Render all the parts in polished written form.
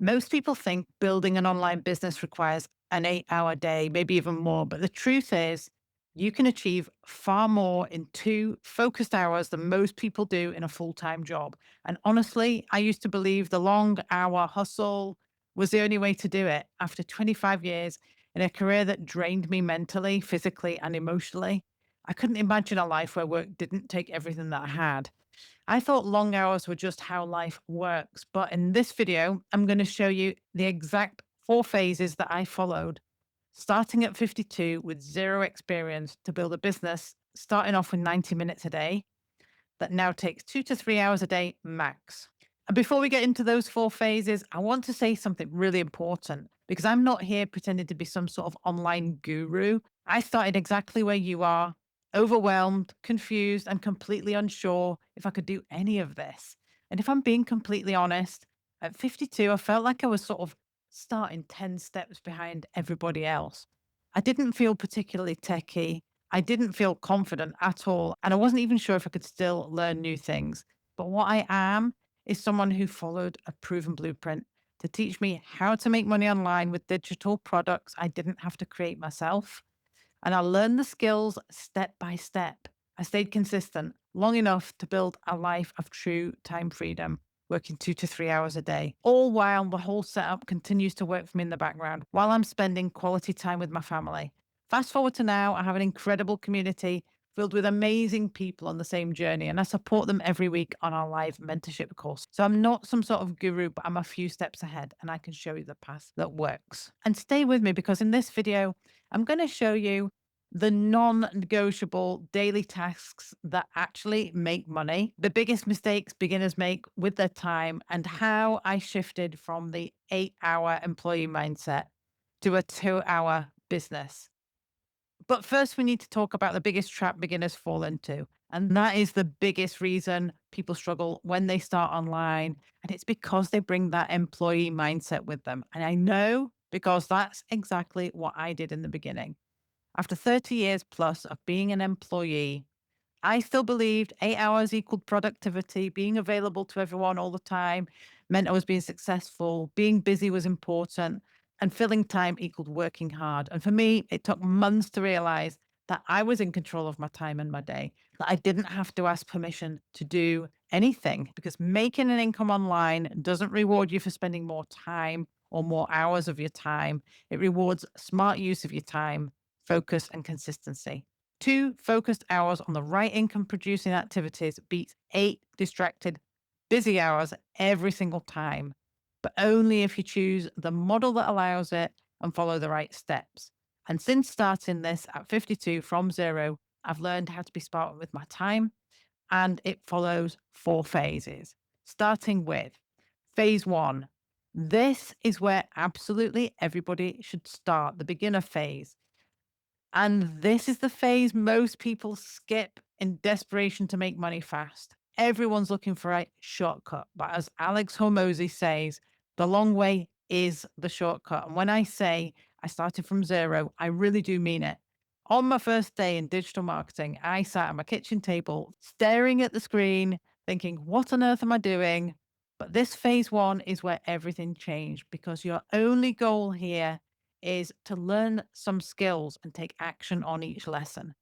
Most people think building an online business requires an 8-hour day, maybe even more. But the truth is, you can achieve far more in 2 focused hours than most people do in a full time job. And honestly, I used to believe the long hour hustle was the only way to do it. After 25 years in a career that drained me mentally, physically, and emotionally, I couldn't imagine a life where work didn't take everything that I had. I thought long hours were just how life works, but in this video, I'm going to show you the exact 4 phases that I followed, starting at 52 with zero experience to build a business, starting off with 90 minutes a day that now takes 2 to 3 hours a day max. And before we get into those 4 phases, I want to say something really important because I'm not here pretending to be some sort of online guru. I started exactly where you are, overwhelmed, confused, and completely unsure if I could do any of this. And if I'm being completely honest, at 52, I felt like I was sort of starting 10 steps behind everybody else. I didn't feel particularly techy. I didn't feel confident at all. And I wasn't even sure if I could still learn new things. But what I am is someone who followed a proven blueprint to teach me how to make money online with digital products I didn't have to create myself. And I learned the skills step by step. I stayed consistent long enough to build a life of true time freedom, working 2 to 3 hours a day, all while the whole setup continues to work for me in the background while I'm spending quality time with my family. Fast forward to now, I have an incredible community filled with amazing people on the same journey, and I support them every week on our live mentorship course. So I'm not some sort of guru, but I'm a few steps ahead and I can show you the path that works. And stay with me because in this video, I'm going to show you the non negotiable daily tasks that actually make money, the biggest mistakes beginners make with their time, and how I shifted from the 8-hour employee mindset to a 2-hour business. But first, we need to talk about the biggest trap beginners fall into. And that is the biggest reason people struggle when they start online. And it's because they bring that employee mindset with them. And I know because that's exactly what I did in the beginning. After 30 years plus of being an employee, I still believed 8 hours equaled productivity, being available to everyone all the time meant I was being successful, being busy was important, and filling time equaled working hard. And for me, it took months to realize that I was in control of my time and my day, that I didn't have to ask permission to do anything because making an income online doesn't reward you for spending more time or more hours of your time. It rewards smart use of your time, focus, and consistency. 2 focused hours on the right income producing activities beats 8 distracted, busy hours every single time, but only if you choose the model that allows it and follow the right steps. And since starting this at 52 from zero, I've learned how to be smart with my time, and it follows 4 phases. Starting with phase one. This is where absolutely everybody should start, the beginner phase. And this is the phase most people skip in desperation to make money fast. Everyone's looking for a shortcut. But as Alex Hormozy says, the long way is the shortcut. And when I say I started from zero, I really do mean it. On my first day in digital marketing, I sat at my kitchen table staring at the screen, thinking, what on earth am I doing? But this phase one is where everything changed because your only goal here is to learn some skills and take action on each lesson.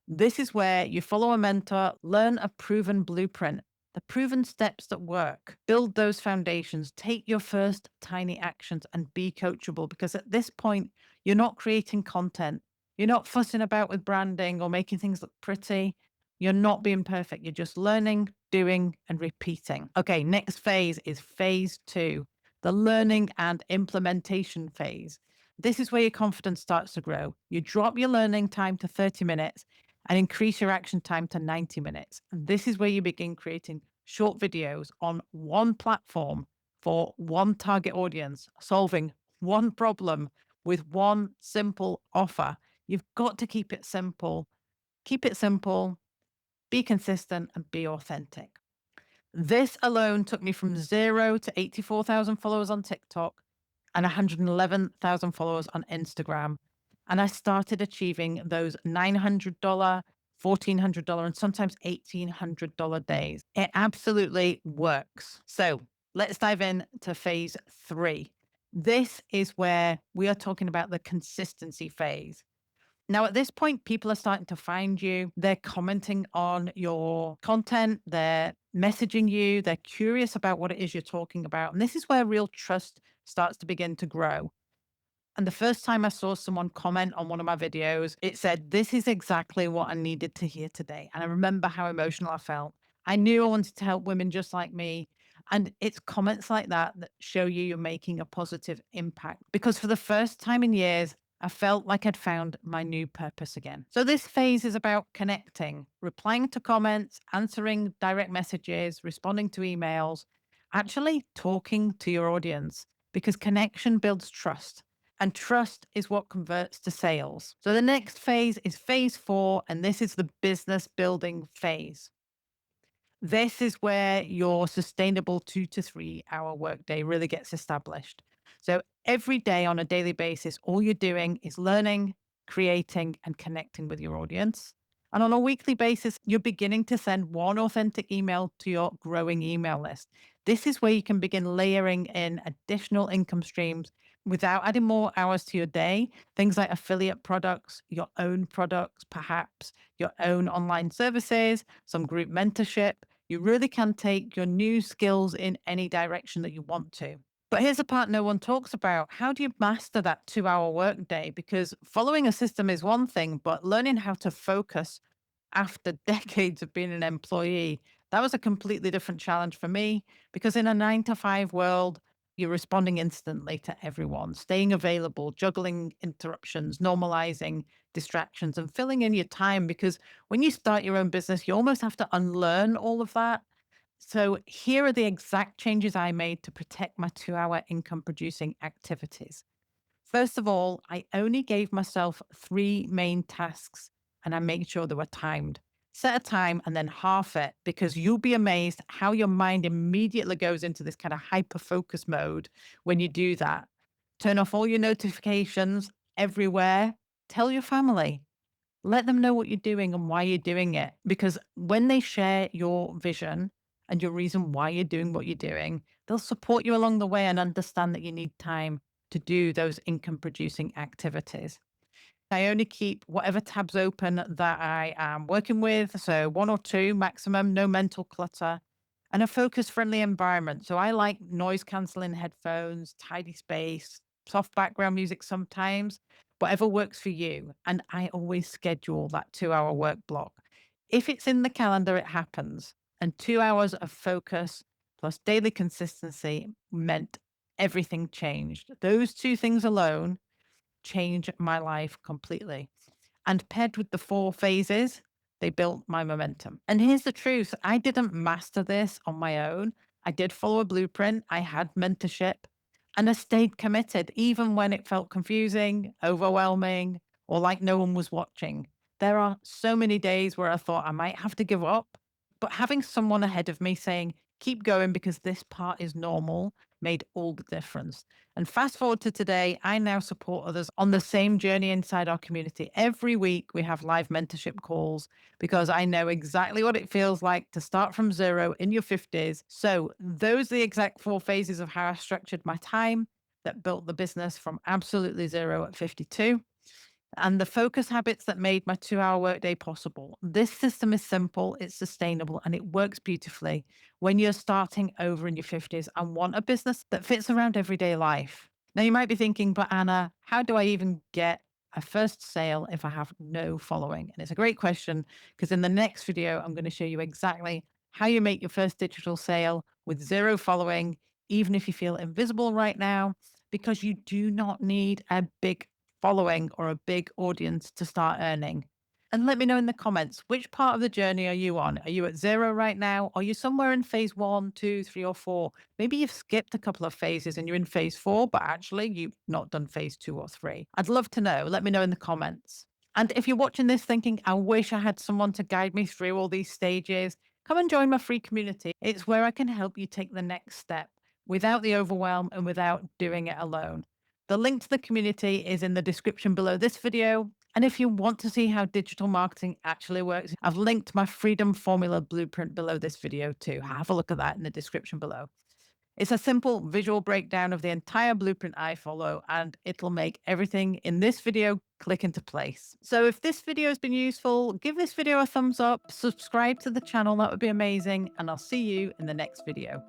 This is where you follow a mentor, learn a proven blueprint, the proven steps that work, build those foundations, take your first tiny actions and be coachable because at this point, you're not creating content. You're not fussing about with branding or making things look pretty. You're not being perfect. You're just learning, doing, and repeating. Okay, next phase is phase two, the learning and implementation phase. This is where your confidence starts to grow. You drop your learning time to 30 minutes and increase your action time to 90 minutes. And this is where you begin creating short videos on one platform for one target audience, solving one problem with one simple offer. You've got to keep it simple, be consistent, and be authentic. This alone took me from zero to 84,000 followers on TikTok and 111,000 followers on Instagram. And I started achieving those $900, $1,400, and sometimes $1,800 days. It absolutely works. So let's dive in to phase three, This is where we are talking about the consistency phase. Now, at this point, people are starting to find you. They're commenting on your content. They're messaging you. They're curious about what it is you're talking about. And this is where real trust starts to begin to grow. And the first time I saw someone comment on one of my videos, it said, "This is exactly what I needed to hear today." And I remember how emotional I felt. I knew I wanted to help women just like me. And it's comments like that that show you're making a positive impact. Because for the first time in years, I felt like I'd found my new purpose again. So this phase is about connecting, replying to comments, answering direct messages, responding to emails, actually talking to your audience because connection builds trust. And trust is what converts to sales. So the next phase is phase 4, and this is the business building phase. This is where your sustainable 2 to 3 hour workday really gets established. So every day on a daily basis, all you're doing is learning, creating, and connecting with your audience. And on a weekly basis, you're beginning to send one authentic email to your growing email list. This is where you can begin layering in additional income streams without adding more hours to your day. Things like affiliate products, your own products, perhaps your own online services, some group mentorship. You really can take your new skills in any direction that you want to. But here's the part no one talks about. How do you master that 2 hour workday? Because following a system is one thing, but learning how to focus after decades of being an employee, that was a completely different challenge for me because in a 9 to 5 world, you're responding instantly to everyone, staying available, juggling interruptions, normalizing distractions, and filling in your time. Because when you start your own business, you almost have to unlearn all of that. So, here are the exact changes I made to protect my 2 hour income producing activities. First of all, I only gave myself 3 main tasks and I made sure they were timed. Set a time and then half it because you'll be amazed how your mind immediately goes into this kind of hyper focus mode when you do that. Turn off all your notifications everywhere. Tell your family, let them know what you're doing and why you're doing it. Because when they share your vision and your reason why you're doing what you're doing, they'll support you along the way and understand that you need time to do those income producing activities. I only keep whatever tabs open that I am working with. So 1 or 2 maximum, no mental clutter and a focus friendly environment. So I like noise canceling headphones, tidy space, soft background music sometimes, whatever works for you. And I always schedule that 2 hour work block. If it's in the calendar, it happens. And 2 hours of focus plus daily consistency meant everything changed. Those 2 things alone change my life completely. And paired with the 4 phases, they built my momentum. And here's the truth, I didn't master this on my own. I did follow a blueprint, I had mentorship, and I stayed committed, even when it felt confusing, overwhelming, or like no one was watching. There are so many days where I thought I might have to give up, but having someone ahead of me saying, keep going because this part is normal, made all the difference. And fast forward to today, I now support others on the same journey inside our community. Every week, we have live mentorship calls because I know exactly what it feels like to start from zero in your 50s. So, those are the exact 4 phases of how I structured my time that built the business from absolutely zero at 52 and the focus habits that made my 2 hour workday possible. This system is simple, it's sustainable, and it works beautifully when you're starting over in your 50s and want a business that fits around everyday life. Now, you might be thinking, but Anna, how do I even get a first sale if I have no following? And it's a great question because in the next video, I'm going to show you exactly how you make your first digital sale with zero following, even if you feel invisible right now, because you do not need a big following or a big audience to start earning. And let me know in the comments, which part of the journey are you on? Are you at zero right now? Are you somewhere in phase 1, 2, 3, or 4? Maybe you've skipped a couple of phases and you're in phase 4, but actually you've not done phase 2 or 3. I'd love to know. Let me know in the comments. And if you're watching this thinking, I wish I had someone to guide me through all these stages, come and join my free community. It's where I can help you take the next step without the overwhelm and without doing it alone. The link to the community is in the description below this video. And if you want to see how digital marketing actually works, I've linked my Freedom Formula Blueprint below this video too. Have a look at that in the description below. It's a simple visual breakdown of the entire blueprint I follow, and it'll make everything in this video click into place. So if this video has been useful, give this video a thumbs up, subscribe to the channel, that would be amazing, and I'll see you in the next video.